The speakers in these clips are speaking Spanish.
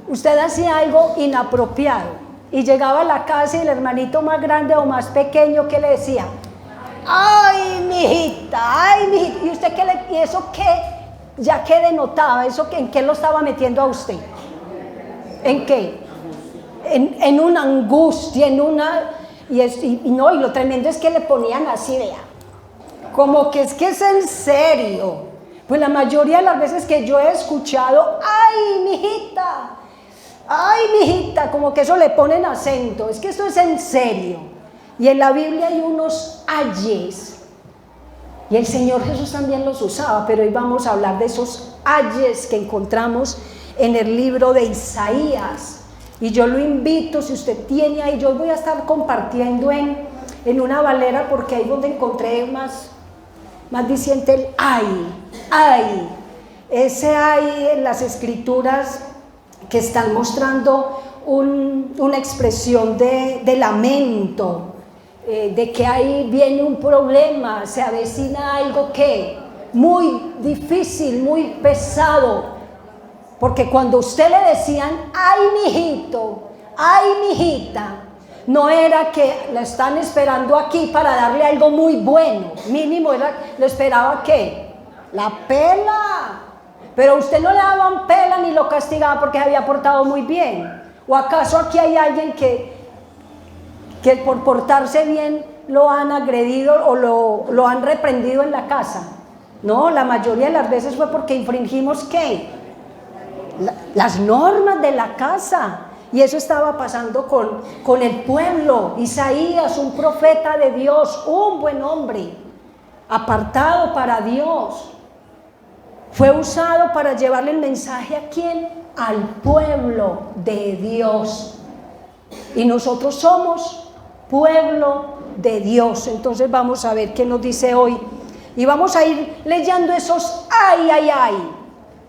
Usted hacía algo inapropiado y llegaba a la casa y el hermanito más grande o más pequeño, ¿qué le decía? ¡Ay, mijita! ¡Ay, mijita! ¿Y usted y eso qué? ¿Ya qué denotaba? ¿Eso en qué lo estaba metiendo a usted? ¿En qué? En una angustia, en una... Y lo tremendo es que le ponían así, vea, como que es en serio. Pues la mayoría de las veces que yo he escuchado, ¡ay, mijita! ¡Ay, mijita! Como que eso le ponen acento, es que esto es en serio. Y en la Biblia hay unos ayes, y el Señor Jesús también los usaba, pero hoy vamos a hablar de esos ayes que encontramos en el libro de Isaías. Y yo lo invito, si usted tiene ahí, yo voy a estar compartiendo en una Valera, porque ahí donde encontré más diciente el ay. Ese ay en las escrituras que están mostrando una expresión de lamento, de que ahí viene un problema, se avecina algo que muy difícil, muy pesado. Porque cuando usted le decían, ay, mijito, ay, mijita, no era que la están esperando aquí para darle algo muy bueno, mínimo le esperaba ¿qué? La pela. Pero usted no le daban pela ni lo castigaba porque se había portado muy bien. ¿O acaso aquí hay alguien que por portarse bien lo han agredido o lo han reprendido en la casa? No, la mayoría de las veces fue porque infringimos ¿qué? Las normas de la casa. Y eso estaba pasando con el pueblo. Isaías, un profeta de Dios, un buen hombre, apartado para Dios, fue usado para llevarle el mensaje ¿a quién? Al pueblo de Dios. Y nosotros somos pueblo de Dios. Entonces vamos a ver qué nos dice hoy. Y vamos a ir leyendo esos ay.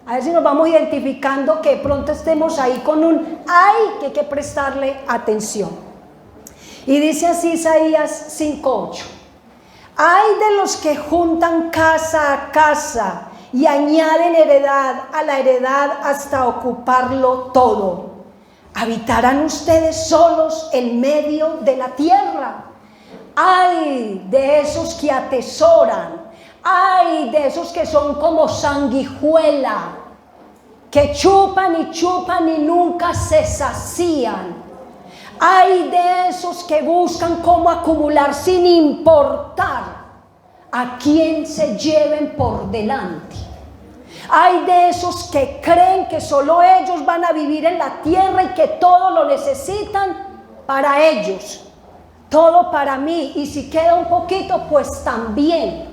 A ver si nos vamos identificando, que pronto estemos ahí con un ay que hay que prestarle atención. Y dice así Isaías 5:8. Ay de los que juntan casa a casa y añaden heredad a la heredad hasta ocuparlo todo. ¿Habitarán ustedes solos en medio de la tierra? Ay de esos que atesoran. Ay de esos que son como sanguijuela, que chupan y nunca se sacían. Ay de esos que buscan cómo acumular sin importar a quién se lleven por delante. Ay de esos que creen que solo ellos van a vivir en la tierra y que todo lo necesitan para ellos, todo para mí, y si queda un poquito pues también.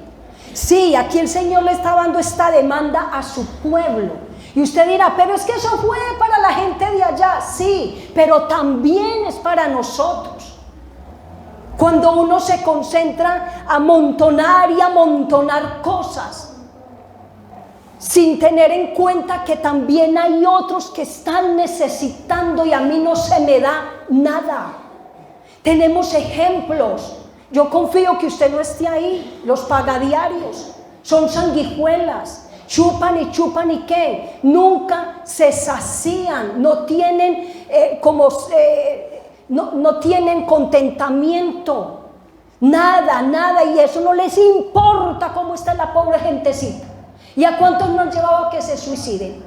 Sí, aquí el Señor le está dando esta demanda a su pueblo. Y usted dirá, pero es que eso fue para la gente de allá. Sí, pero también es para nosotros. Cuando uno se concentra a amontonar y amontonar cosas, sin tener en cuenta que también hay otros que están necesitando y a mí no se me da nada. Tenemos ejemplos. Yo confío que usted no esté ahí. Los pagadiarios son sanguijuelas, chupan y ¿qué? Nunca se sacían, no tienen no tienen contentamiento, nada, y eso no les importa cómo está la pobre gentecita. ¿Y a cuántos no han llevado a que se suiciden?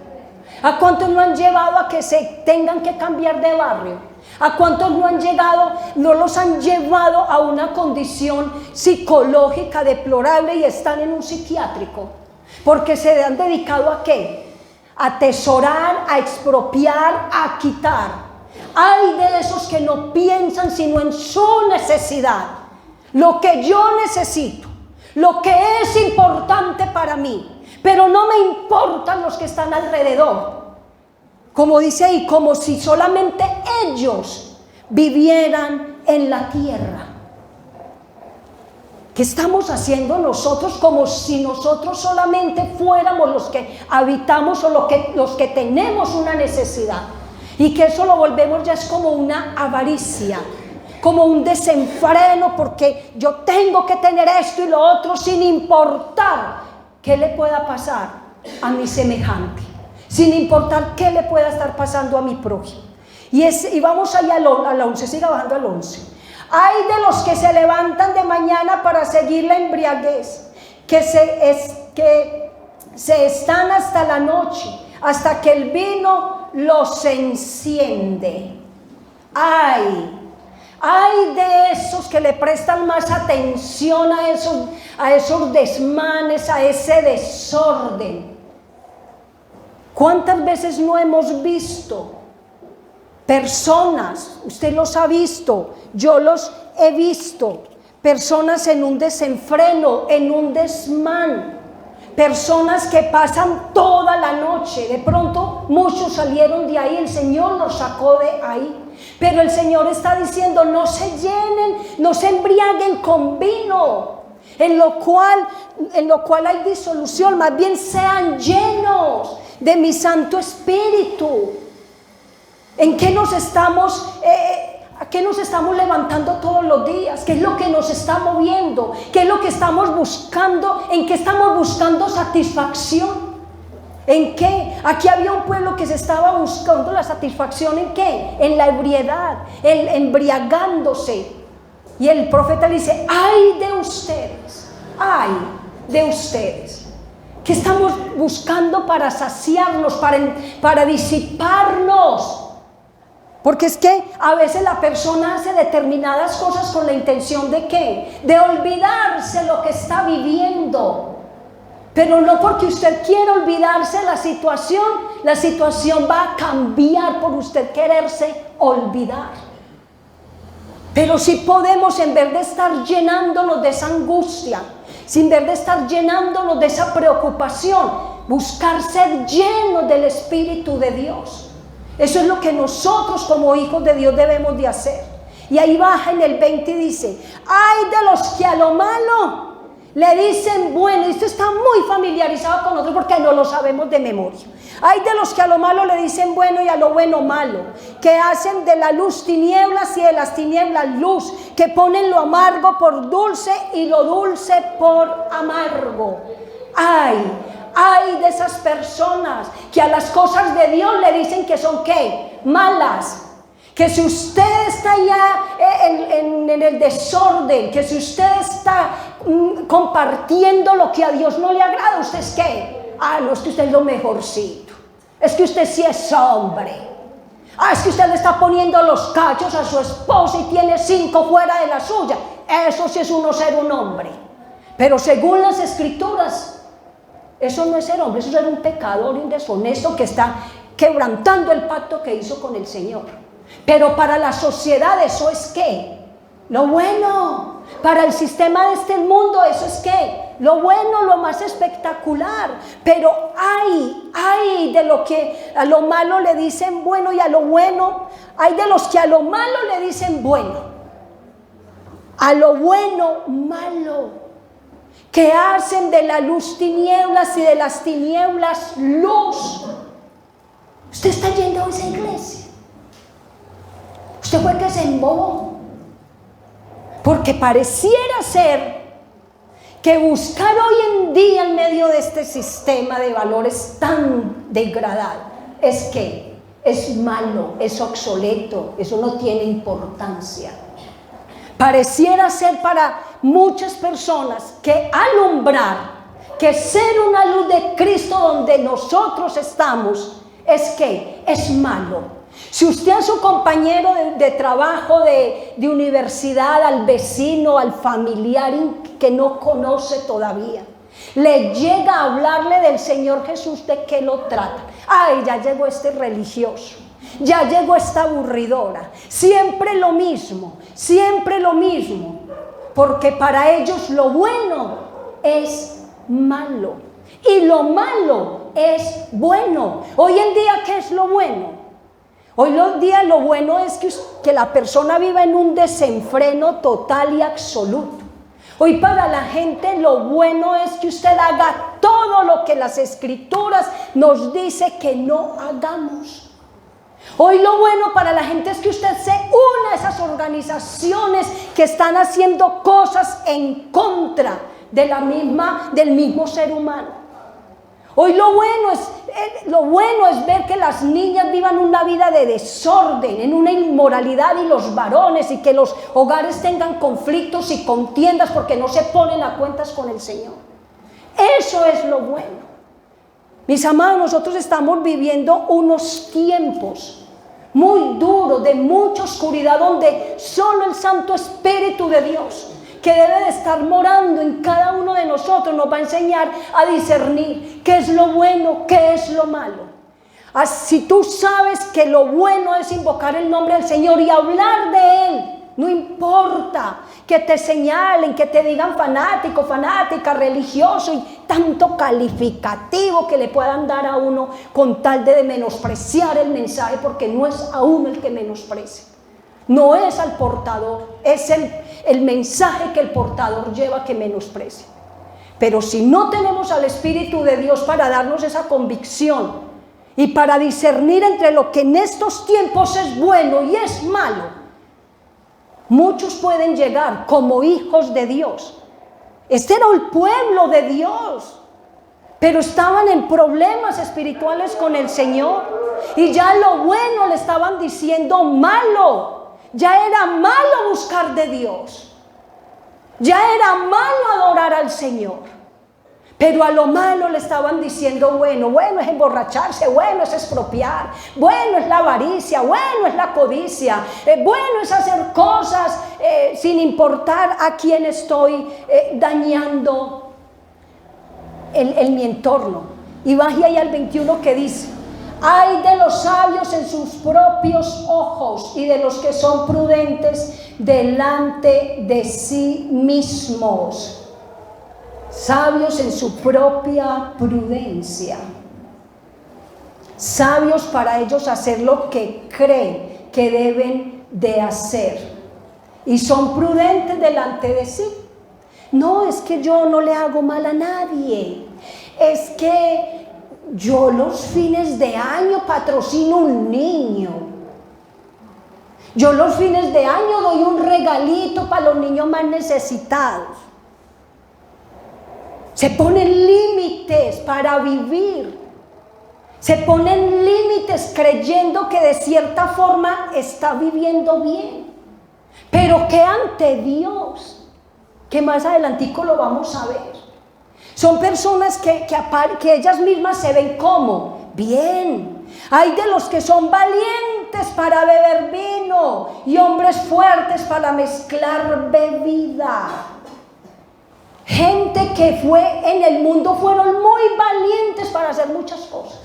¿A cuántos no han llevado a que se tengan que cambiar de barrio? ¿A cuántos no los han llevado a una condición psicológica deplorable y están en un psiquiátrico? Porque se han dedicado ¿a qué? A atesorar, a expropiar, a quitar. Ay de esos que no piensan sino en su necesidad, lo que yo necesito, lo que es importante para mí, pero no me importan los que están alrededor. Como dice ahí, como si solamente ellos vivieran en la tierra. ¿Qué estamos haciendo nosotros? Como si nosotros solamente fuéramos los que habitamos o los que tenemos una necesidad. Y que eso lo volvemos ya es como una avaricia, como un desenfreno, porque yo tengo que tener esto y lo otro sin importar qué le pueda pasar a mi semejante. sin importar qué le pueda estar pasando a mi prójimo. Y vamos allá al 11, siga bajando al 11. Hay de los que se levantan de mañana para seguir la embriaguez, que se están hasta la noche, hasta que el vino los enciende. Ay de esos que le prestan más atención a esos desmanes, a ese desorden. ¿Cuántas veces no hemos visto personas, usted los ha visto, yo los he visto, personas en un desenfreno, en un desmán, personas que pasan toda la noche, de pronto muchos salieron de ahí, el Señor los sacó de ahí, pero el Señor está diciendo, no se llenen, no se embriaguen con vino, en lo cual hay disolución, más bien sean llenos de mi Santo Espíritu. ¿En qué nos estamos, a qué nos estamos levantando todos los días? ¿Qué es lo que nos está moviendo? ¿Qué es lo que estamos buscando? ¿En qué estamos buscando satisfacción? ¿En qué? Aquí había un pueblo que se estaba buscando la satisfacción, ¿en qué? En la ebriedad, embriagándose. Y el profeta le dice, ay de ustedes, que estamos buscando para saciarnos, para disiparnos. Porque es que a veces la persona hace determinadas cosas con la intención de ¿qué? De olvidarse lo que está viviendo. Pero no porque usted quiera olvidarse la situación va a cambiar por usted quererse olvidar. Pero si podemos, en vez de estar llenándonos de esa angustia, sin vez de estar llenándonos de esa preocupación, buscar ser llenos del Espíritu de Dios. Eso es lo que nosotros como hijos de Dios debemos de hacer. Y ahí baja en el 20 y dice, ay de los que a lo malo le dicen bueno. Y esto está muy familiarizado con nosotros porque no lo sabemos de memoria. Hay de los que a lo malo le dicen bueno y a lo bueno malo, que hacen de la luz tinieblas y de las tinieblas luz, que ponen lo amargo por dulce y lo dulce por amargo. Ay de esas personas que a las cosas de Dios le dicen que son ¿qué? Malas. Que si usted está ya en el desorden, que si usted está compartiendo lo que a Dios no le agrada, ¿usted es qué? No, es que usted es lo mejorcito. Es que usted sí es hombre. Es que usted le está poniendo los cachos a su esposa y tiene 5 fuera de la suya. Eso sí es uno ser un hombre. Pero según las Escrituras, eso no es ser hombre, eso es ser un pecador y un deshonesto que está quebrantando el pacto que hizo con el Señor. Pero para la sociedad eso es ¿qué? Lo bueno. Para el sistema de este mundo eso es ¿qué? Lo bueno, lo más espectacular. Pero hay de lo que a lo malo le dicen bueno y a lo bueno, hay de los que a lo malo le dicen bueno, a lo bueno malo, que hacen de la luz tinieblas y de las tinieblas luz. Usted está yendo a esa iglesia. Usted fue que se embobó. Porque pareciera ser que buscar hoy en día en medio de este sistema de valores tan degradado es que es malo, es obsoleto, eso no tiene importancia. Pareciera ser para muchas personas que alumbrar, que ser una luz de Cristo donde nosotros estamos, es que es malo. Si usted a su compañero de trabajo, de universidad, al vecino, al familiar que no conoce todavía, le llega a hablarle del Señor Jesús, ¿de qué lo trata? Ya llegó este religioso, ya llegó esta aburridora, siempre lo mismo, porque para ellos lo bueno es malo y lo malo es bueno. Hoy en día, ¿qué es lo bueno? Hoy en día lo bueno es que la persona viva en un desenfreno total y absoluto. Hoy para la gente lo bueno es que usted haga todo lo que las Escrituras nos dice que no hagamos. Hoy lo bueno para la gente es que usted se una a esas organizaciones que están haciendo cosas en contra del mismo ser humano. Hoy lo bueno es ver que las niñas vivan una vida de desorden, en una inmoralidad, y los varones, y que los hogares tengan conflictos y contiendas porque no se ponen a cuentas con el Señor. Eso es lo bueno. Mis amados, nosotros estamos viviendo unos tiempos muy duros, de mucha oscuridad, donde solo el Santo Espíritu de Dios, que debe de estar morando en cada uno de nosotros, nos va a enseñar a discernir qué es lo bueno, qué es lo malo. Si tú sabes que lo bueno es invocar el nombre del Señor y hablar de Él, no importa que te señalen, que te digan fanático, fanática, religioso y tanto calificativo que le puedan dar a uno con tal de menospreciar el mensaje, porque no es a uno el que menosprecia. No es al portador, es el mensaje que el portador lleva que menosprecia. Pero si no tenemos al Espíritu de Dios para darnos esa convicción y para discernir entre lo que en estos tiempos es bueno y es malo, muchos pueden llegar como hijos de Dios. Este era el pueblo de Dios, pero estaban en problemas espirituales con el Señor, y ya lo bueno le estaban diciendo malo. Ya era malo buscar de Dios, ya era malo adorar al Señor, pero a lo malo le estaban diciendo bueno. Bueno es emborracharse, bueno es expropiar, bueno es la avaricia, bueno es la codicia, bueno es hacer cosas sin importar a quién estoy dañando en mi entorno. Y baje ahí al 21 que dice: ay de los sabios en sus propios ojos y de los que son prudentes delante de sí mismos. Sabios en su propia prudencia. Sabios para ellos hacer lo que creen que deben de hacer. Y son prudentes delante de sí. No, es que yo no le hago mal a nadie. Es que yo los fines de año patrocino un niño. Yo los fines de año doy un regalito para los niños más necesitados. Se ponen límites para vivir. Se ponen límites creyendo que de cierta forma está viviendo bien. Pero que ante Dios, que más adelantico lo vamos a ver, son personas que ellas mismas se ven como bien. Hay de los que son valientes para beber vino y hombres fuertes para mezclar bebida. Gente que fue en el mundo fueron muy valientes para hacer muchas cosas.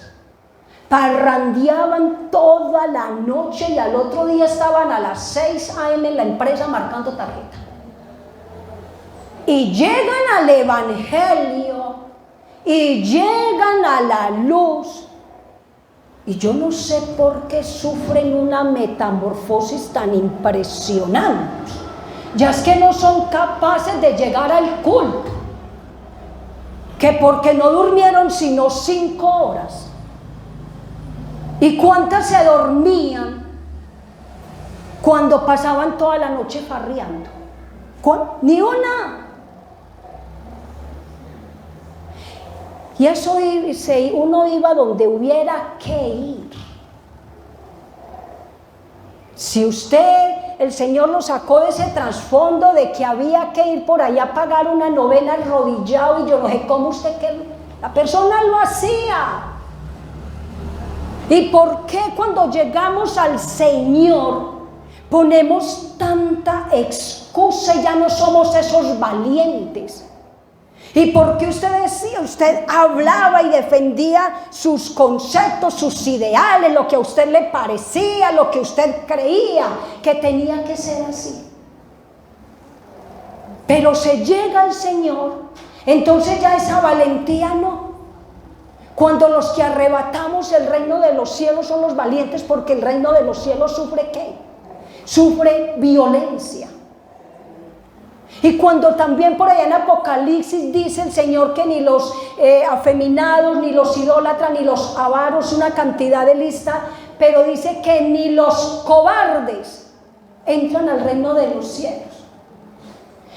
Parrandeaban toda la noche y al otro día estaban a las 6 a.m. en la empresa marcando tarjeta. Y llegan al Evangelio y llegan a la luz, y yo no sé por qué sufren una metamorfosis tan impresionante. Ya es que no son capaces de llegar al culto, que porque no durmieron sino 5 horas. ¿Y cuántas se dormían cuando pasaban toda la noche farreando? Ni una. Y eso dice, uno iba donde hubiera que ir. Si el Señor lo sacó de ese trasfondo de que había que ir por allá a pagar una novena arrodillado, y yo no sé cómo la persona lo hacía. ¿Y por qué cuando llegamos al Señor ponemos tanta excusa y ya no somos esos valientes? ¿Y por qué usted decía, usted hablaba y defendía sus conceptos, sus ideales, lo que a usted le parecía, lo que usted creía que tenía que ser así? Pero se llega al Señor, entonces ya esa valentía no. Cuando los que arrebatamos el reino de los cielos son los valientes, porque el reino de los cielos sufre ¿qué? Sufre violencia. Y cuando también por allá en Apocalipsis dice el Señor que ni los afeminados, ni los idólatras, ni los avaros, una cantidad de lista, pero dice que ni los cobardes entran al reino de los cielos.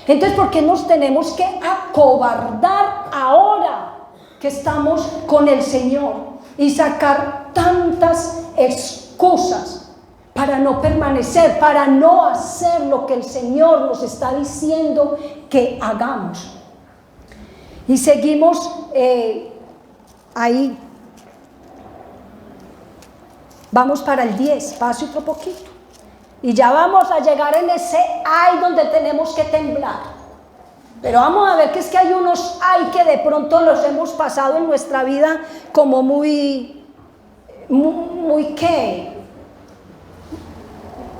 Entonces, ¿por qué nos tenemos que acobardar ahora? que estamos con el Señor y sacar tantas excusas para no permanecer, para no hacer lo que el Señor nos está diciendo que hagamos. Y seguimos ahí. Vamos para el 10, pase otro poquito. Y ya vamos a llegar en ese ay donde tenemos que temblar. Pero vamos a ver que es que hay unos ay que de pronto los hemos pasado en nuestra vida como muy ¿qué?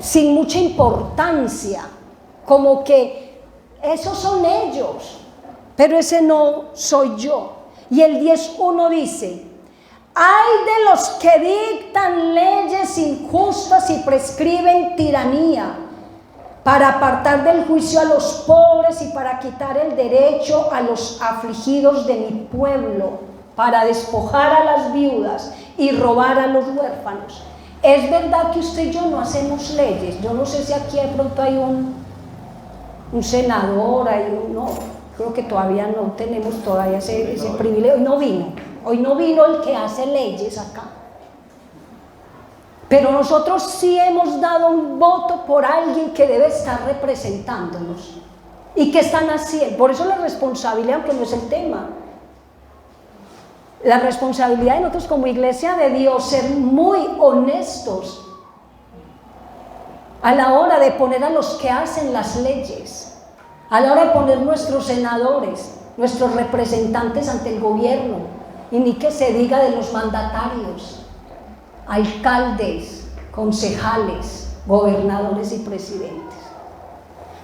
Sin mucha importancia. Como que esos son ellos, pero ese no soy yo. Y el 10.1 dice: ay de los que dictan leyes injustas y prescriben tiranía, para apartar del juicio a los pobres y para quitar el derecho a los afligidos de mi pueblo, para despojar a las viudas y robar a los huérfanos. Es verdad que usted y yo no hacemos leyes. Yo no sé si aquí de pronto hay un senador, no, creo que todavía no tenemos todavía ese privilegio. Hoy no vino el que hace leyes acá. Pero nosotros sí hemos dado un voto por alguien que debe estar representándonos. ¿Y qué están haciendo? Por eso la responsabilidad, aunque no es el tema, la responsabilidad de nosotros como iglesia de Dios, ser muy honestos a la hora de poner a los que hacen las leyes, a la hora de poner nuestros senadores, nuestros representantes ante el gobierno, y ni que se diga de los mandatarios, alcaldes, concejales, gobernadores y presidentes.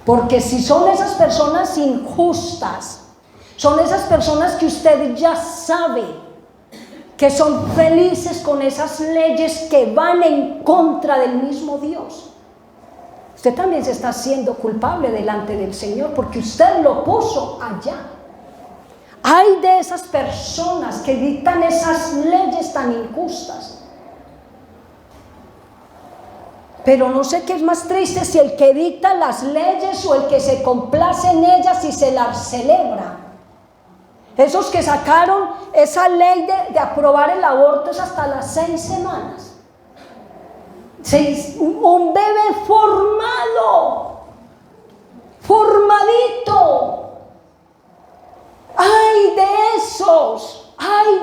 Porque si son esas personas injustas, son esas personas que usted ya sabe que son felices con esas leyes que van en contra del mismo Dios, usted también se está haciendo culpable delante del Señor, porque usted lo puso allá. Hay de esas personas que dictan esas leyes tan injustas. Pero no sé qué es más triste, si el que dicta las leyes o el que se complace en ellas y se las celebra. Esos que sacaron esa ley de aprobar el aborto es hasta las 6 semanas. Un bebé formadito. ¡Ay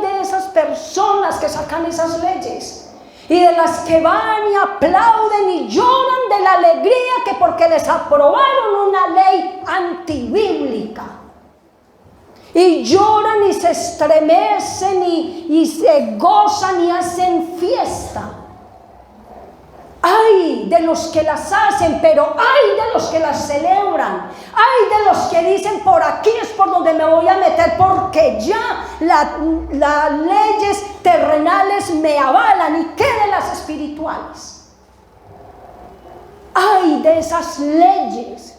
de esas personas que sacan esas leyes! Y de las que van y aplauden y lloran de la alegría que porque les aprobaron una ley antibíblica. Y lloran y se estremecen y se gozan y hacen fiesta. ¡Ay de los que las hacen! Pero ¡ay de los que las celebran! ¡Ay de los que dicen por aquí es por donde me voy a meter, porque ya las leyes terrenales me avalan, y qué de las espirituales! ¡Ay de esas leyes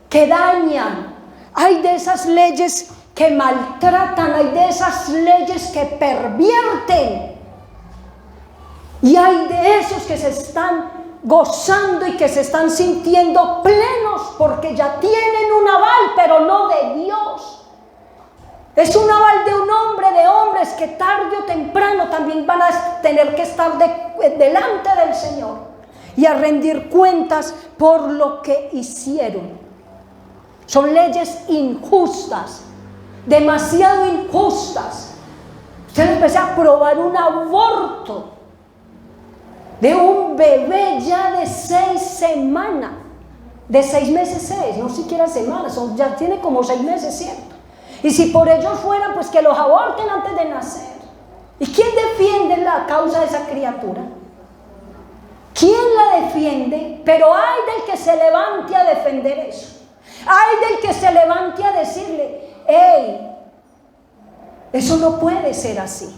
que dañan! ¡Ay de esas leyes que maltratan! ¡Ay de esas leyes que pervierten! Y hay de esos que se están gozando y que se están sintiendo plenos porque ya tienen un aval, pero no de Dios. Es un aval de un hombre, de hombres que tarde o temprano también van a tener que estar delante del Señor y a rendir cuentas por lo que hicieron. Son leyes injustas, demasiado injustas. Usted empezó a aprobar un aborto de un bebé ya de 6 semanas, de 6 meses, no siquiera semanas, ya tiene como 6 meses, ¿cierto? Y si por ellos fueran, pues que los aborten antes de nacer. ¿Y quién defiende la causa de esa criatura? ¿Quién la defiende? Pero hay del que se levante a defender eso. Hay del que se levante a decirle: ¡hey! Eso no puede ser así.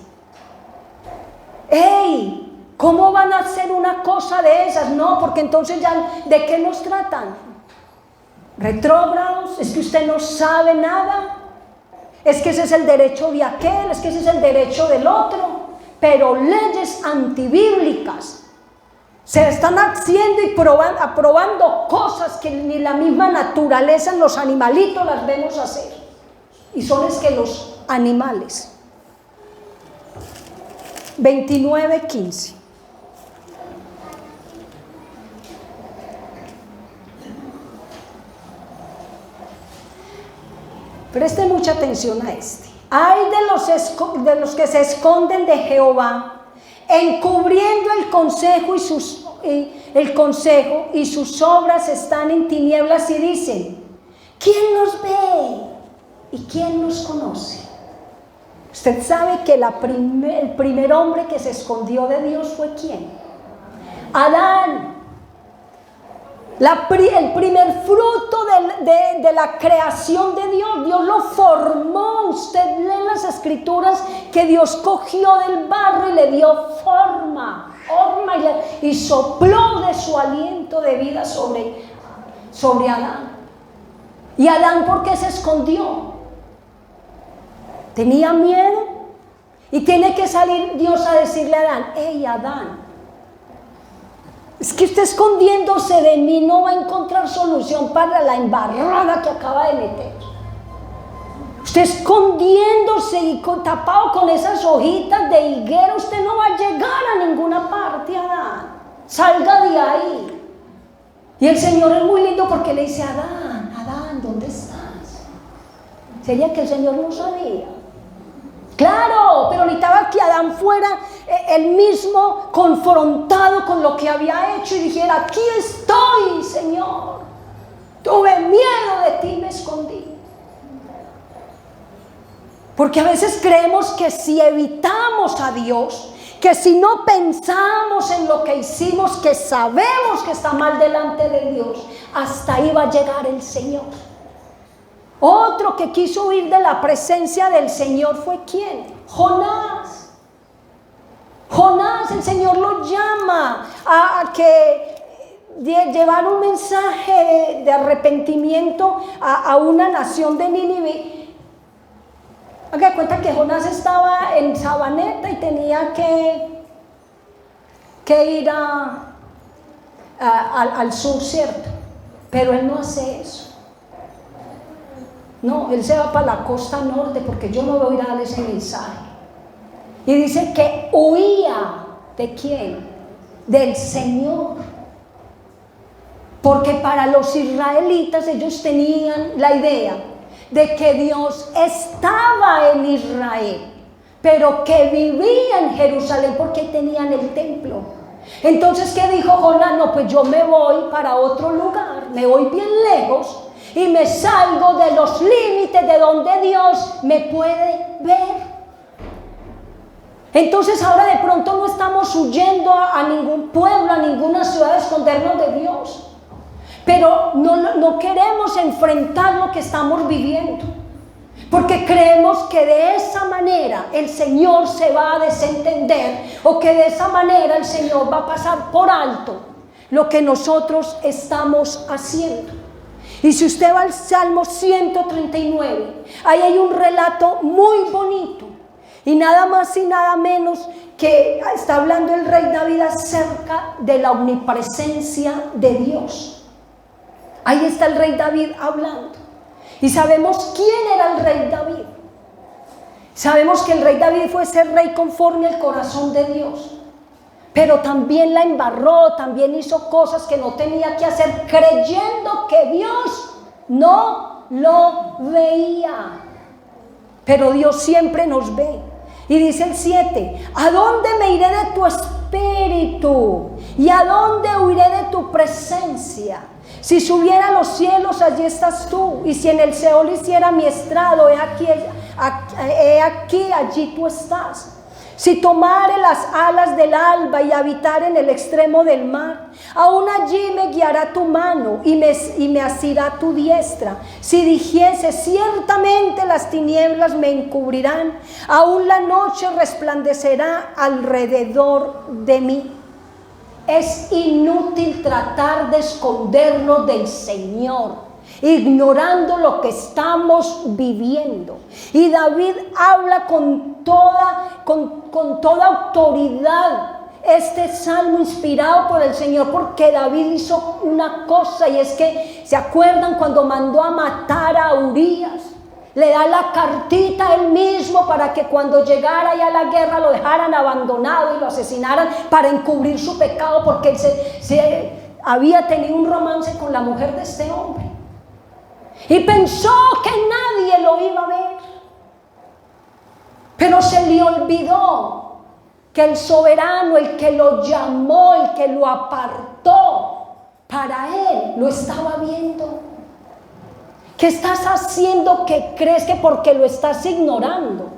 ¡Hey! ¿Cómo van a hacer una cosa de esas? No, porque entonces ya, ¿de qué nos tratan? ¿Retrógrados? ¿Es que usted no sabe nada? ¿Es que ese es el derecho de aquel? ¿Es que ese es el derecho del otro? Pero leyes antibíblicas se están haciendo y aprobando cosas que ni la misma naturaleza en los animalitos las vemos hacer. Y son es que los animales. 29:15. Preste mucha atención a este. Hay de los que se esconden de Jehová, encubriendo el consejo y sus obras están en tinieblas y dicen: ¿quién nos ve y quién nos conoce? Usted sabe que el primer hombre que se escondió de Dios fue ¿quién? Adán. El primer fruto de la creación de Dios. Dios lo formó. Usted lee en las escrituras que Dios cogió del barro y le dio forma y sopló de su aliento de vida sobre Adán. ¿Y Adán por qué se escondió? Tenía miedo. Y tiene que salir Dios a decirle a Adán: hey Adán, es que usted escondiéndose de mí no va a encontrar solución para la embarrada que acaba de meter. Usted escondiéndose y tapado con esas hojitas de higuera, usted no va a llegar a ninguna parte, Adán. Salga de ahí. Y el Señor es muy lindo porque le dice: Adán, ¿dónde estás? Sería que el Señor no sabía. Claro, pero necesitaba que Adán fuera él mismo confrontado con lo que había hecho y dijera: aquí estoy, Señor. Tuve miedo de ti, me escondí. Porque a veces creemos que si evitamos a Dios, que si no pensamos en lo que hicimos, que sabemos que está mal delante de Dios, hasta ahí va a llegar el Señor. Otro que quiso huir de la presencia del Señor fue ¿quién? Jonás. Jonás, el Señor lo llama a que llevar un mensaje de arrepentimiento a una nación de Nínive. Haga cuenta que Jonás estaba en Sabaneta y tenía que ir al sur, ¿cierto? Pero él no hace eso. No, él se va para la costa norte porque yo no voy a ir a darle ese mensaje. Y dice que huía ¿de quién? Del Señor. Porque para los israelitas ellos tenían la idea de que Dios estaba en Israel, pero que vivía en Jerusalén porque tenían el templo. Entonces, ¿qué dijo Jonás? No, pues yo me voy para otro lugar, me voy bien lejos y me salgo de los límites de donde Dios me puede ver. Entonces ahora de pronto no estamos huyendo a ningún pueblo, a ninguna ciudad a escondernos de Dios, pero no queremos enfrentar lo que estamos viviendo, porque creemos que de esa manera el Señor se va a desentender, o que de esa manera el Señor va a pasar por alto lo que nosotros estamos haciendo. Y si usted va al Salmo 139, ahí hay un relato muy bonito, y nada más y nada menos que está hablando el rey David acerca de la omnipresencia de Dios. Ahí está el rey David hablando. Y sabemos quién era el rey David. Sabemos que el rey David fue ese rey conforme al corazón de Dios. Pero también la embarró, también hizo cosas que no tenía que hacer, creyendo que Dios no lo veía. Pero Dios siempre nos ve. Y dice el 7, ¿a dónde me iré de tu espíritu? ¿Y a dónde huiré de tu presencia? Si subiera a los cielos, allí estás tú. Y si en el Seol hiciera mi estrado, he aquí, allí tú estás. Si tomare las alas del alba y habitar en el extremo del mar, aún allí me guiará tu mano y me asirá tu diestra. Si dijese, ciertamente las tinieblas me encubrirán, aún la noche resplandecerá alrededor de mí. Es inútil tratar de escondernos del Señor, ignorando lo que estamos viviendo. Y David habla con toda autoridad este salmo inspirado por el Señor, porque David hizo una cosa, y es que, ¿se acuerdan cuando mandó a matar a Urías? le da la cartita a él mismo para que cuando llegara ya la guerra lo dejaran abandonado y lo asesinaran para encubrir su pecado, porque él se había tenido un romance con la mujer de este hombre y pensó que nadie lo iba a ver, pero se le olvidó que el soberano, el que lo llamó, el que lo apartó para él, lo estaba viendo. ¿Qué estás haciendo que crees que porque lo estás ignorando?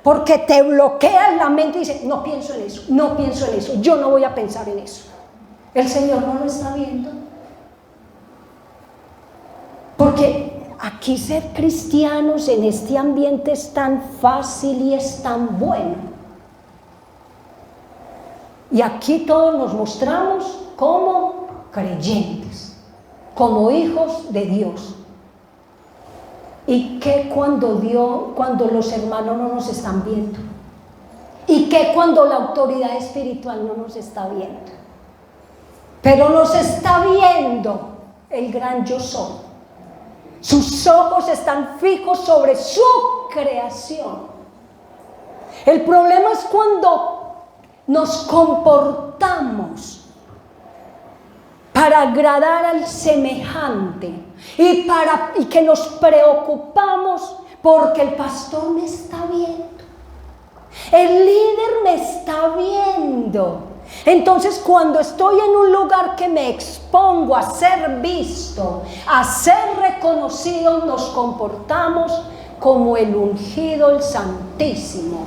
Porque te bloqueas la mente y dices, no pienso en eso, no pienso en eso, yo no voy a pensar en eso. El Señor no lo está viendo. Porque aquí ser cristianos en este ambiente es tan fácil y es tan bueno. Y aquí todos nos mostramos como creyentes, como hijos de Dios. ¿Y qué cuando los hermanos no nos están viendo? ¿Y qué cuando la autoridad espiritual no nos está viendo? Pero nos está viendo el gran yo soy. Sus ojos están fijos sobre su creación. El problema es cuando nos comportamos para agradar al semejante y que nos preocupamos porque el pastor me está viendo, el líder me está viendo. Entonces, cuando estoy en un lugar que me expongo a ser visto, a ser reconocido, nos comportamos como el ungido, el Santísimo.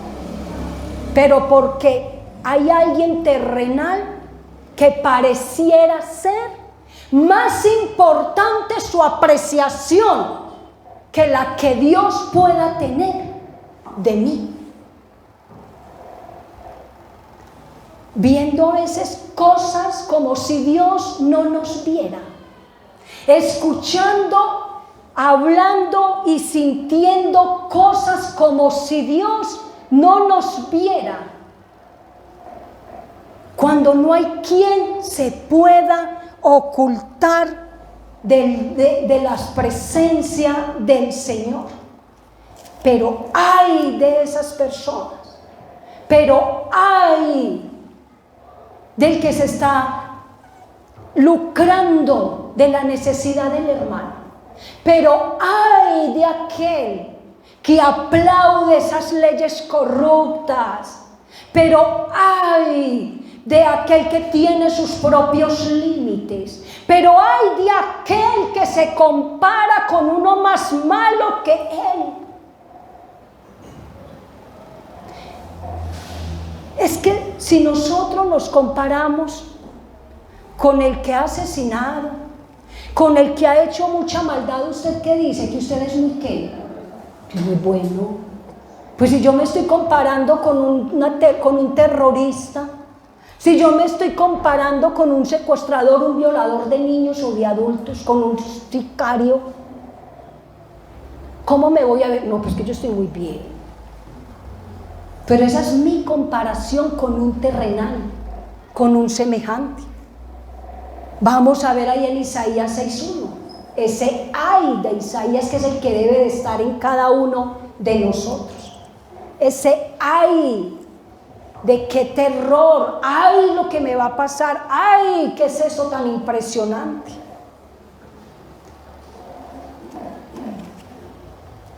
Pero porque hay alguien terrenal que pareciera ser más importante su apreciación que la que Dios pueda tener de mí. Viendo a veces cosas como si Dios no nos viera, escuchando, hablando y sintiendo cosas como si Dios no nos viera, cuando no hay quien se pueda ocultar de la presencia del Señor. Pero ay de esas personas, pero ay del que se está lucrando de la necesidad del hermano, pero ay de aquel que aplaude esas leyes corruptas, pero ay de aquel que tiene sus propios límites, pero ay de aquel que se compara con uno más malo que él. Es que si nosotros nos comparamos con el que ha asesinado, con el que ha hecho mucha maldad, ¿usted qué dice? ¿Que usted es muy qué? Que muy bueno. Pues si yo me estoy comparando con un terrorista, si yo me estoy comparando con un secuestrador, un violador de niños o de adultos, con un sicario, ¿cómo me voy a ver? No, pues que yo estoy muy bien. Pero esa es mi comparación con un terrenal, con un semejante. Vamos a ver ahí en Isaías 6:1, ese ay de Isaías que es el que debe de estar en cada uno de nosotros. Ese ay de qué terror, ay lo que me va a pasar, ay qué es eso tan impresionante.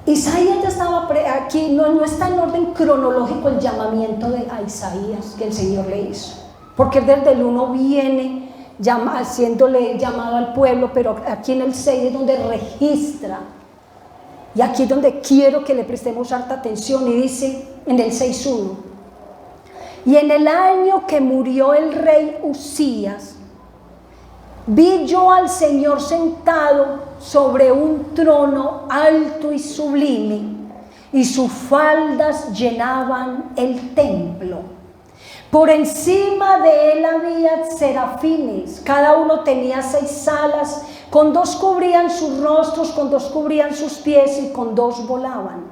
Isaías ya estaba aquí, no está en orden cronológico el llamamiento a Isaías que el Señor le hizo, porque desde el 1 viene haciéndole llamado al pueblo, pero aquí en el 6 es donde registra, y aquí es donde quiero que le prestemos harta atención, y dice en el 6:1: y en el año que murió el rey Uzías, vi yo al Señor sentado sobre un trono alto y sublime, y sus faldas llenaban el templo. Por encima de él había serafines, cada uno tenía 6 alas, con 2 cubrían sus rostros, con 2 cubrían sus pies y con 2 volaban.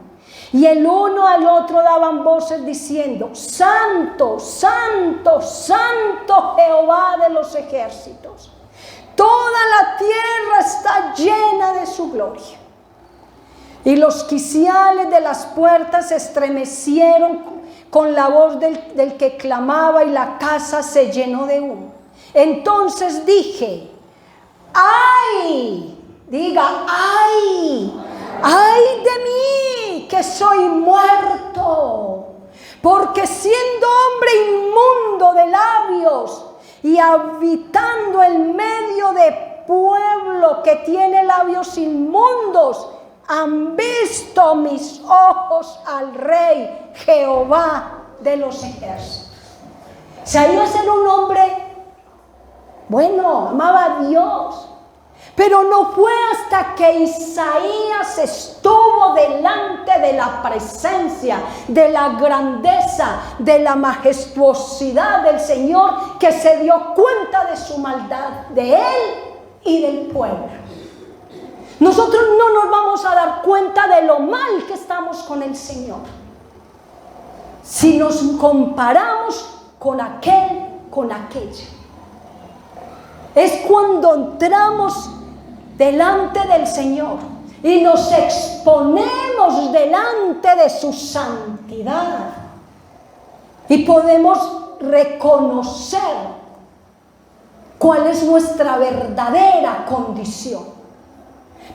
Y el uno al otro daban voces diciendo: Santo, Santo, Santo Jehová de los ejércitos. Toda la tierra está llena de su gloria. Y los quiciales de las puertas se estremecieron con la voz del que clamaba, y la casa se llenó de humo. Entonces dije: ¡ay! Diga: ¡ay! ¡Ay de mí, que soy muerto! Porque siendo hombre inmundo de labios y habitando en medio de pueblo que tiene labios inmundos, han visto mis ojos al Rey Jehová de los ejércitos. Isaías era un hombre bueno, amaba a Dios. Pero no fue hasta que Isaías estuvo delante de la presencia, de la grandeza, de la majestuosidad del Señor, que se dio cuenta de su maldad, de él y del pueblo. Nosotros no nos vamos a dar cuenta de lo mal que estamos con el Señor si nos comparamos con aquel, con aquella. Es cuando entramos delante del Señor y nos exponemos delante de su santidad y podemos reconocer cuál es nuestra verdadera condición.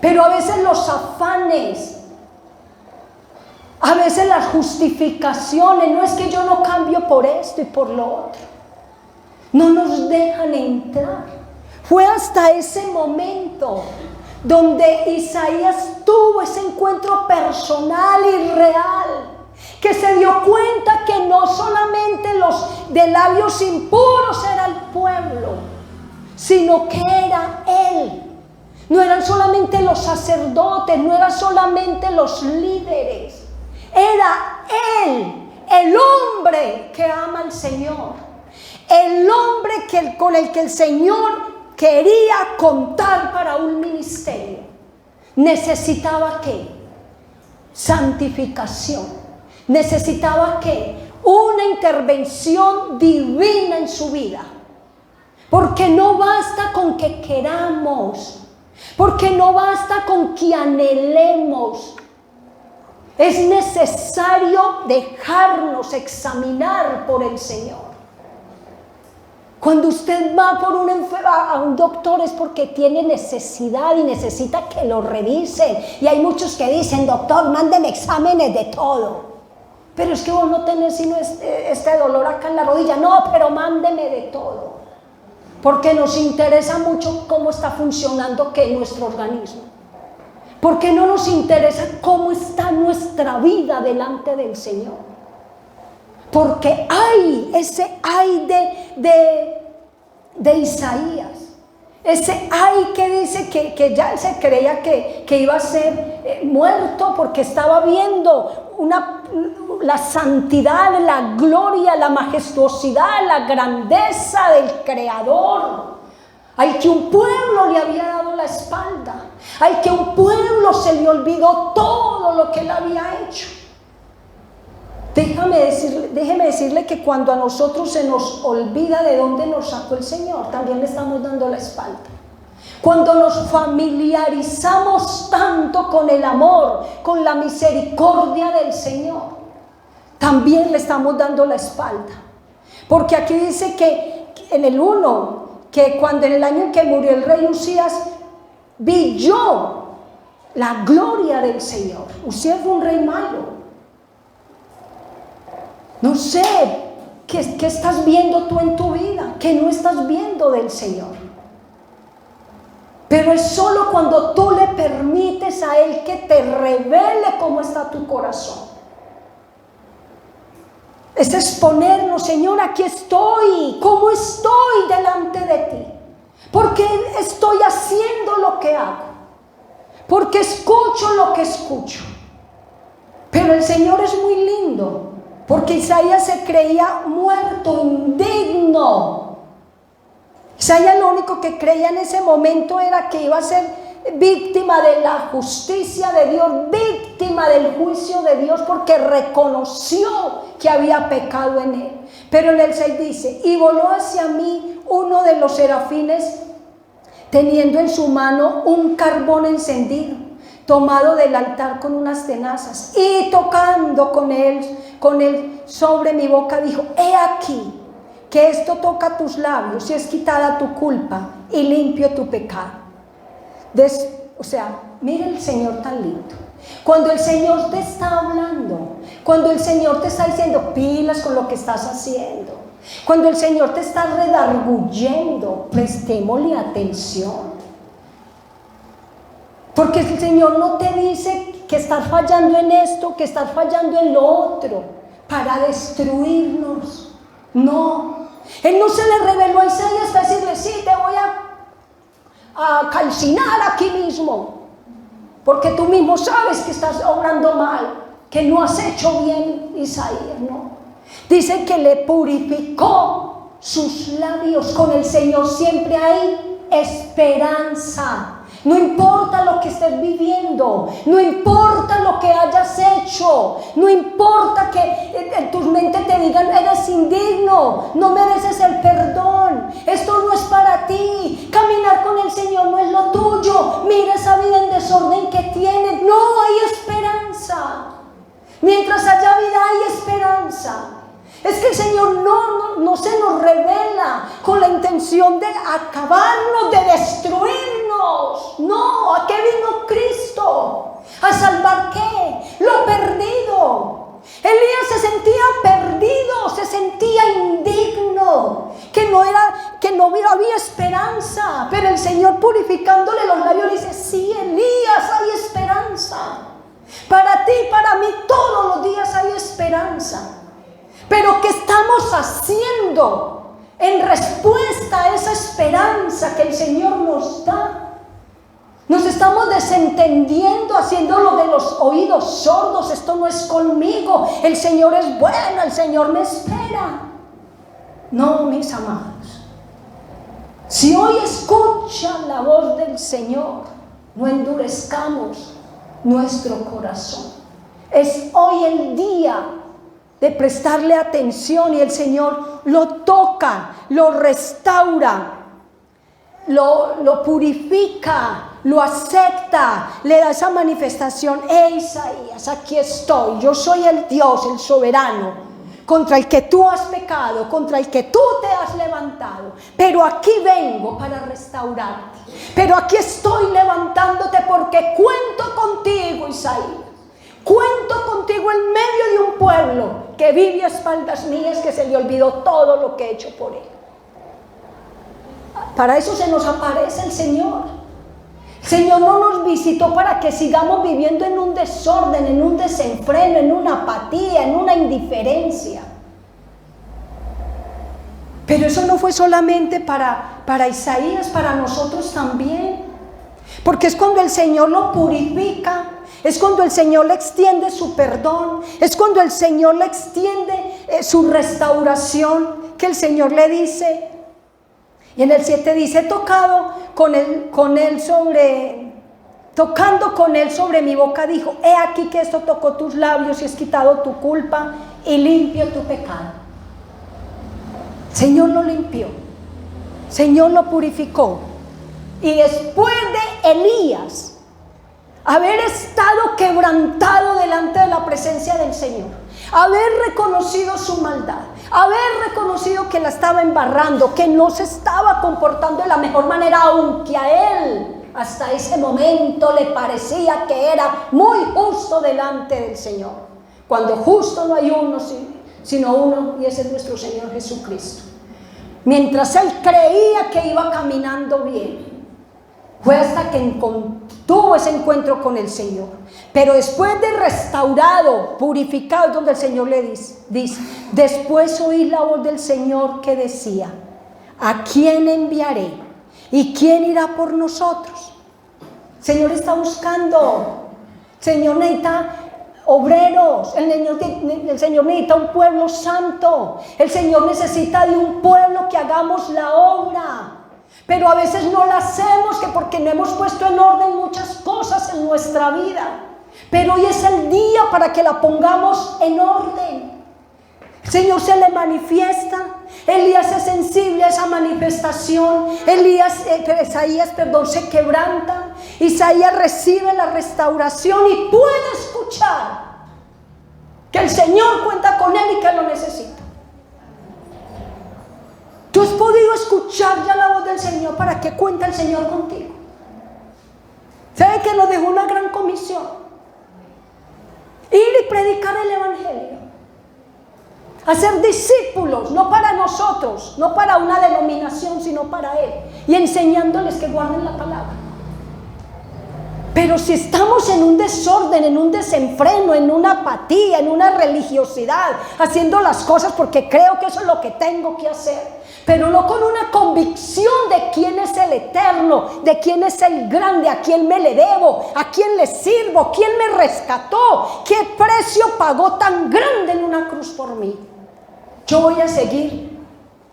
Pero a veces los afanes, a veces las justificaciones, no es que yo no cambio por esto y por lo otro, no nos dejan entrar. Fue hasta ese momento donde Isaías tuvo ese encuentro personal y real, que se dio cuenta que no solamente los de labios impuros era el pueblo, sino que era él. No eran solamente los sacerdotes, no eran solamente los líderes, era él, el hombre que ama al Señor, el hombre con el que el Señor quería contar para un ministerio. Necesitaba ¿qué? Santificación. Necesitaba ¿qué? Una intervención divina en su vida. Porque no basta con que queramos, porque no basta con que anhelemos. Es necesario dejarnos examinar por el Señor. Cuando usted va por a un doctor es porque tiene necesidad y necesita que lo revisen. Y hay muchos que dicen: doctor, mándeme exámenes de todo. Pero es que vos no tenés sino este dolor acá en la rodilla. No, pero mándeme de todo. Porque nos interesa mucho cómo está funcionando nuestro organismo. Porque no nos interesa cómo está nuestra vida delante del Señor. Porque hay ese ay de Isaías, ese ay que dice que ya él se creía que iba a ser muerto, porque estaba viendo la santidad, la gloria, la majestuosidad, la grandeza del Creador, al que un pueblo le había dado la espalda, al que un pueblo se le olvidó todo lo que él había hecho. Déjeme decirle que cuando a nosotros se nos olvida de dónde nos sacó el Señor, también le estamos dando la espalda. Cuando nos familiarizamos tanto con el amor, con la misericordia del Señor, también le estamos dando la espalda. Porque aquí dice que en el 1, que cuando en el año en que murió el rey Usías, vi yo la gloria del Señor. Usías fue un rey malo. No sé qué estás viendo tú en tu vida, que no estás viendo del Señor. Pero es solo cuando tú le permites a Él que te revele cómo está tu corazón. Es exponernos: Señor, aquí estoy, ¿cómo estoy delante de ti? ¿Por qué estoy haciendo lo que hago? ¿Por qué escucho lo que escucho? Pero el Señor es muy lindo. Porque Isaías se creía muerto, indigno. Isaías lo único que creía en ese momento era que iba a ser víctima de la justicia de Dios, víctima del juicio de Dios, porque reconoció que había pecado en él. Pero en el 6 dice: y voló hacia mí uno de los serafines, teniendo en su mano un carbón encendido, tomado del altar con unas tenazas, y tocando con él sobre mi boca, dijo: he aquí que esto toca tus labios y es quitada tu culpa y limpio tu pecado. O sea, mire el Señor tan lindo. Cuando el Señor te está hablando, cuando el Señor te está diciendo pilas con lo que estás haciendo, cuando el Señor te está redarguyendo, prestémosle atención. Porque el Señor no te dice que estás fallando en esto, que estás fallando en lo otro, para destruirnos. No. Él no se le reveló a Isaías para decirle: sí, te voy a calcinar aquí mismo, porque tú mismo sabes que estás obrando mal, que no has hecho bien, Isaías. No. Dice que le purificó sus labios. Con el Señor siempre hay esperanza. No importa lo que estés viviendo, no importa lo que hayas hecho, no importa que en tu mente te digan: eres indigno, no mereces el perdón, esto no es para ti, caminar con el Señor no es lo tuyo, mira esa vida en desorden que tienes. No, hay esperanza. Mientras haya vida hay esperanza. Es que el Señor no se nos revela con la intención de acabarnos, de destruirnos. No, ¿a qué vino Cristo? ¿A salvar qué? Lo perdido. Elías se sentía perdido, se sentía indigno, que no había esperanza. Pero el Señor, purificándole los labios, le dice: sí, Elías, hay esperanza. Para ti, para mí, todos los días hay esperanza. Pero ¿qué estamos haciendo en respuesta a esa esperanza que el Señor nos da? Nos estamos desentendiendo, haciéndolo de los oídos sordos. Esto no es conmigo, el Señor es bueno, el Señor me espera. No, mis amados, si hoy escuchan la voz del Señor, no endurezcamos nuestro corazón. Es hoy el día de prestarle atención, y el Señor lo toca, lo restaura, lo purifica, lo acepta, le da esa manifestación. Isaías, aquí estoy, yo soy el Dios, el soberano, contra el que tú has pecado, contra el que tú te has levantado, pero aquí vengo para restaurarte, pero aquí estoy levantándote porque cuento contigo, Isaías. Cuento contigo en medio de un pueblo que vive a espaldas mías, que se le olvidó todo lo que he hecho por él. Para eso se nos aparece el Señor. El Señor no nos visitó para que sigamos viviendo en un desorden, en un desenfreno, en una apatía, en una indiferencia. Pero eso no fue solamente para Isaías, para nosotros también. Porque es cuando el Señor lo purifica, es cuando el Señor le extiende su perdón, es cuando el Señor le extiende su restauración, que el Señor le dice, y en el 7 dice: tocando con él sobre mi boca, dijo: he aquí que esto tocó tus labios y es quitado tu culpa y limpio tu pecado. El Señor lo limpió, el Señor lo purificó. Y después de Elías haber estado quebrantado delante de la presencia del Señor, haber reconocido su maldad, haber reconocido que la estaba embarrando, que no se estaba comportando de la mejor manera, aunque a él hasta ese momento le parecía que era muy justo delante del Señor, cuando justo no hay uno sino uno, y ese es nuestro Señor Jesucristo. Mientras él creía que iba caminando bien, fue hasta que tuvo ese encuentro con el Señor. Pero después de restaurado, purificado, donde el Señor le dice: después oí la voz del Señor que decía: ¿a quién enviaré? ¿Y quién irá por nosotros? El Señor está buscando. El Señor necesita obreros. El Señor necesita un pueblo santo. El Señor necesita de un pueblo que hagamos la obra. Pero a veces no la hacemos, que porque no hemos puesto en orden muchas cosas en nuestra vida. Pero hoy es el día para que la pongamos en orden. El Señor se le manifiesta. Elías es sensible a esa manifestación. Isaías se quebranta. Isaías recibe la restauración y puede escuchar que el Señor cuenta con él y que lo necesita. ¿Tú has podido escuchar ya la voz del Señor? ¿Para qué cuenta el Señor contigo? ¿Sabe que nos dejó una gran comisión? Ir y predicar el Evangelio. Hacer discípulos, no para nosotros, no para una denominación, sino para Él. Y enseñándoles que guarden la palabra. Pero si estamos en un desorden, en un desenfreno, en una apatía, en una religiosidad, haciendo las cosas porque creo que eso es lo que tengo que hacer, pero no con una convicción de quién es el eterno, de quién es el grande, a quién me le debo, a quién le sirvo, quién me rescató, qué precio pagó tan grande en una cruz por mí. Yo voy a seguir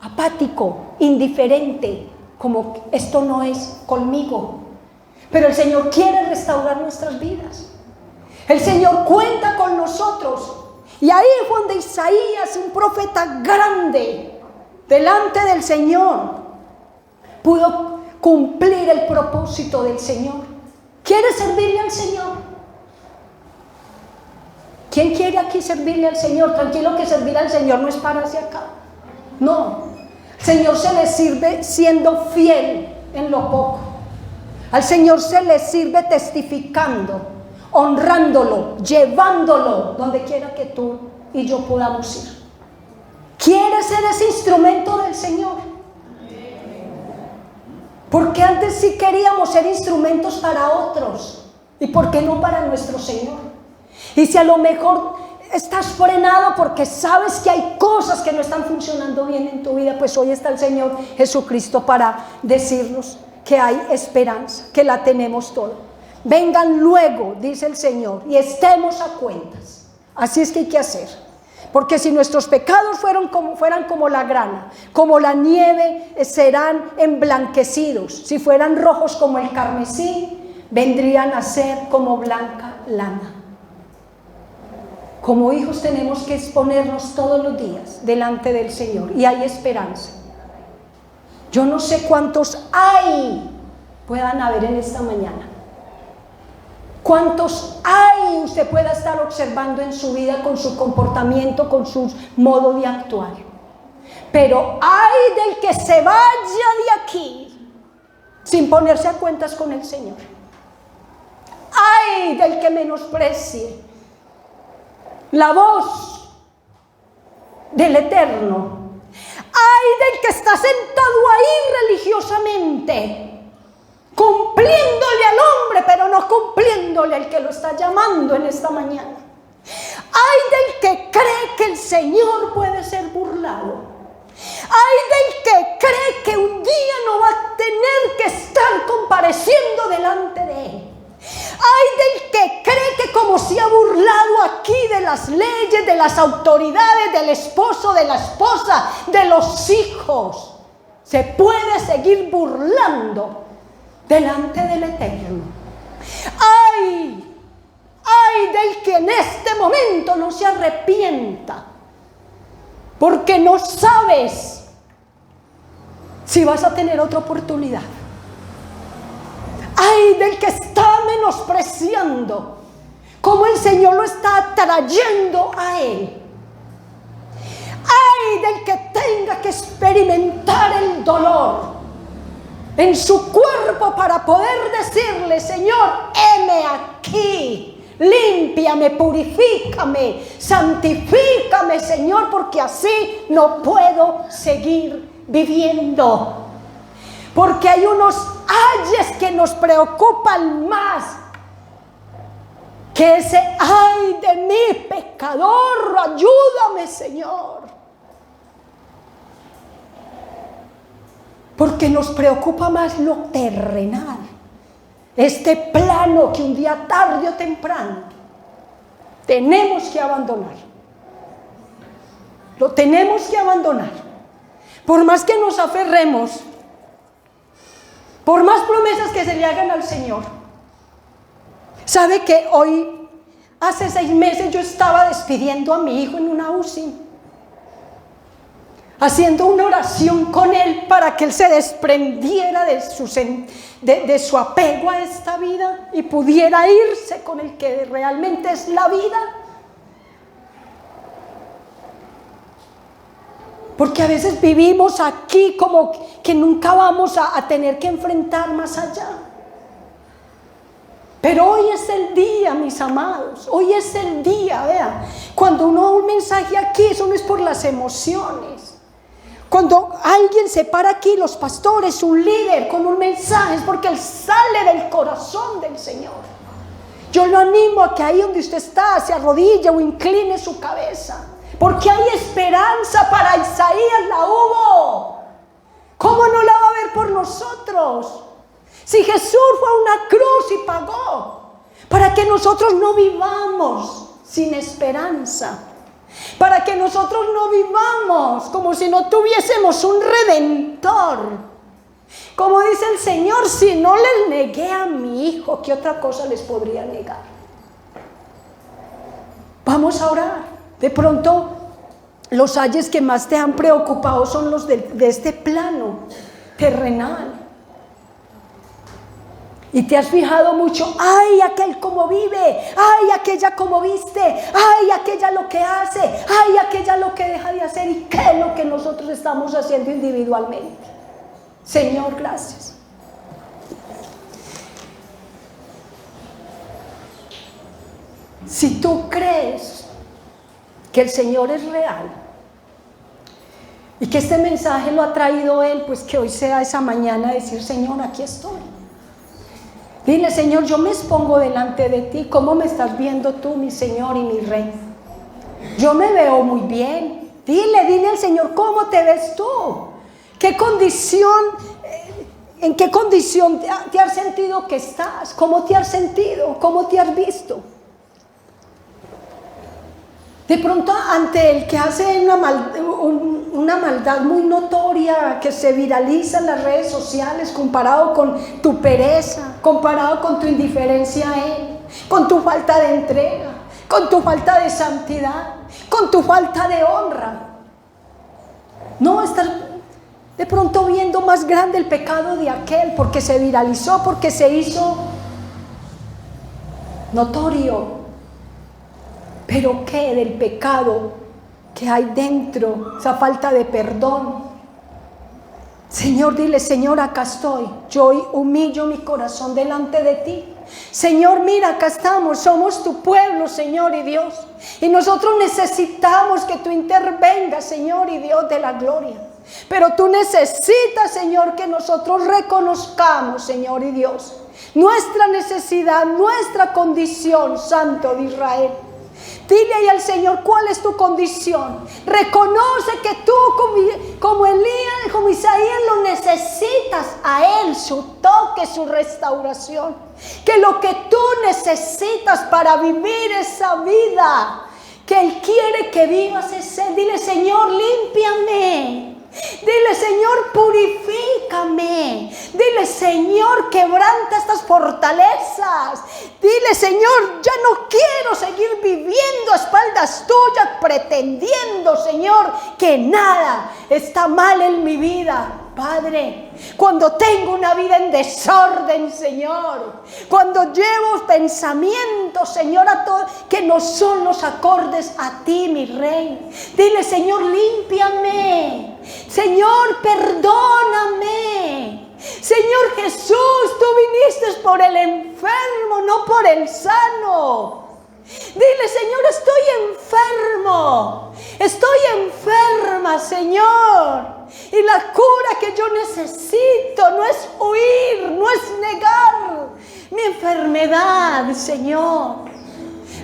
apático, indiferente, como esto no es conmigo. Pero el Señor quiere restaurar nuestras vidas. El Señor cuenta con nosotros. Y ahí fue donde Isaías, un profeta grande, delante del Señor, pudo cumplir el propósito del Señor. ¿Quiere servirle al Señor? ¿Quién quiere aquí servirle al Señor? Tranquilo que servir al Señor no es pararse acá. No. Al Señor se le sirve siendo fiel en lo poco. Al Señor se le sirve testificando, honrándolo, llevándolo donde quiera que tú y yo podamos ir. ¿Quieres ser ese instrumento del Señor? Porque antes sí queríamos ser instrumentos para otros. ¿Y por qué no para nuestro Señor? Y si a lo mejor estás frenado porque sabes que hay cosas que no están funcionando bien en tu vida, pues hoy está el Señor Jesucristo para decirnos que hay esperanza, que la tenemos todo. Vengan luego, dice el Señor, y estemos a cuentas. Así es que hay que hacer. Porque si nuestros pecados fueran como la grana, como la nieve, serán emblanquecidos. Si fueran rojos como el carmesí, vendrían a ser como blanca lana. Como hijos tenemos que exponernos todos los días delante del Señor, y hay esperanza. Yo no sé cuántos puedan haber en esta mañana. ¿Cuántos usted pueda estar observando en su vida con su comportamiento, con su modo de actuar? Pero hay del que se vaya de aquí sin ponerse a cuentas con el Señor. Hay del que menosprecie la voz del Eterno. Ay del que está sentado ahí religiosamente, cumpliéndole al hombre, pero no cumpliéndole al que lo está llamando en esta mañana. Ay del que cree que el Señor puede ser burlado. Ay del que cree que un día no va a tener que estar compareciendo delante de Él. Ay del que cree que como se ha burlado aquí de las leyes, de las autoridades, del esposo, de la esposa, de los hijos, se puede seguir burlando delante del Eterno. Ay del que en este momento no se arrepienta, porque no sabes si vas a tener otra oportunidad. Ay del que está menospreciando cómo el Señor lo está trayendo a él. Ay del que tenga que experimentar el dolor en su cuerpo para poder decirle: Señor, heme aquí, límpiame, purifícame, santifícame, Señor, porque así no puedo seguir viviendo. Porque hay unos ayes que nos preocupan más que ese ay de mí, pecador, ayúdame, Señor. Porque nos preocupa más lo terrenal, este plano que un día tarde o temprano tenemos que abandonar. Lo tenemos que abandonar. Por más que nos aferremos, por más promesas que se le hagan al Señor. ¿Sabe que hoy, hace 6 meses, yo estaba despidiendo a mi hijo en una UCI? haciendo una oración con Él para que Él se desprendiera de su apego a esta vida y pudiera irse con el que realmente es la vida. Porque a veces vivimos aquí como que nunca vamos a tener que enfrentar más allá. Pero hoy es el día, mis amados, hoy es el día, vean. Cuando uno da un mensaje aquí, eso no es por las emociones. Cuando alguien se para aquí, los pastores, un líder con un mensaje, es porque él sale del corazón del Señor. Yo lo animo a que ahí donde usted está, se arrodille o incline su cabeza. Porque hay esperanza para Isaías, la hubo. ¿Cómo no la va a ver por nosotros? Si Jesús fue a una cruz y pagó para que nosotros no vivamos sin esperanza, para que nosotros no vivamos como si no tuviésemos un redentor. Como dice el Señor, si no les negué a mi hijo, ¿qué otra cosa les podría negar? Vamos a orar. De pronto los ayes que más te han preocupado son los de este plano terrenal. Y te has fijado mucho, ay, aquel cómo vive, ay, aquella cómo viste, ay, aquella lo que hace, ay, aquella lo que deja de hacer, y qué es lo que nosotros estamos haciendo individualmente. Señor, gracias. Si tú crees que el Señor es real y que este mensaje lo ha traído Él, pues que hoy sea esa mañana decir, Señor, aquí estoy. Dile, Señor, yo me expongo delante de ti. ¿Cómo me estás viendo tú, mi Señor y mi Rey? Yo me veo muy bien. Dile al Señor, ¿cómo te ves tú? ¿Qué condición, en qué condición te has sentido que estás? ¿Cómo te has sentido? ¿Cómo te has visto? De pronto ante el que hace una maldad muy notoria que se viraliza en las redes sociales, comparado con tu pereza, comparado con tu indiferencia a Él, con tu falta de entrega, con tu falta de santidad, con tu falta de honra. No, estás de pronto viendo más grande el pecado de aquel porque se viralizó, porque se hizo notorio. Pero ¿qué del pecado que hay dentro? Esa falta de perdón. Señor, dile, Señor, acá estoy. Yo hoy humillo mi corazón delante de ti. Señor, mira, acá estamos. Somos tu pueblo, Señor y Dios. Y nosotros necesitamos que tú intervengas, Señor y Dios de la gloria. Pero tú necesitas, Señor, que nosotros reconozcamos, Señor y Dios, nuestra necesidad, nuestra condición, Santo de Israel. Dile ahí al Señor cuál es tu condición. Reconoce que tú como Elías, como Isaías, lo necesitas a Él, su toque, su restauración. Que lo que tú necesitas para vivir esa vida que Él quiere que vivas es Él. Dile, Señor, límpiame. Dile, Señor, purifícame. Dile, Señor, quebranta estas fortalezas. Dile, Señor, ya no quiero seguir viviendo a espaldas tuyas, pretendiendo, Señor, que nada está mal en mi vida. Padre, cuando tengo una vida en desorden, Señor, cuando llevo pensamientos, Señor, que no son los acordes a ti, mi Rey, dile, Señor, límpiame. Señor, perdóname. Señor Jesús, tú viniste por el enfermo, no por el sano. Dile, Señor, estoy enferma, Señor. Y la cura que yo necesito no es huir, no es negar mi enfermedad, Señor.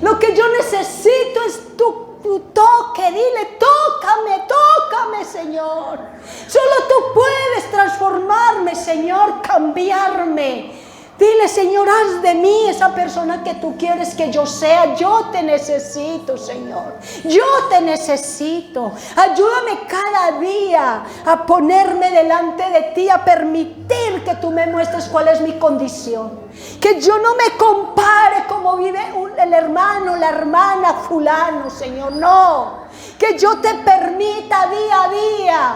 Lo que yo necesito es tu toque. Dile, tócame, Señor. Solo tú puedes transformarme, Señor, cambiarme. Dile, Señor, haz de mí esa persona que tú quieres que yo sea. Yo te necesito, Señor. Yo te necesito. Ayúdame cada día a ponerme delante de ti, a permitir que tú me muestres cuál es mi condición. Que yo no me compare como vive el hermano, la hermana fulano, Señor. No. Que yo te permita día a día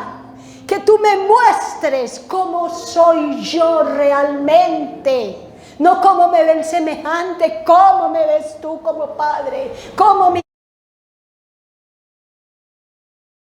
que tú me muestres cómo soy yo realmente. No cómo me ven semejante, cómo me ves tú como padre, cómo mi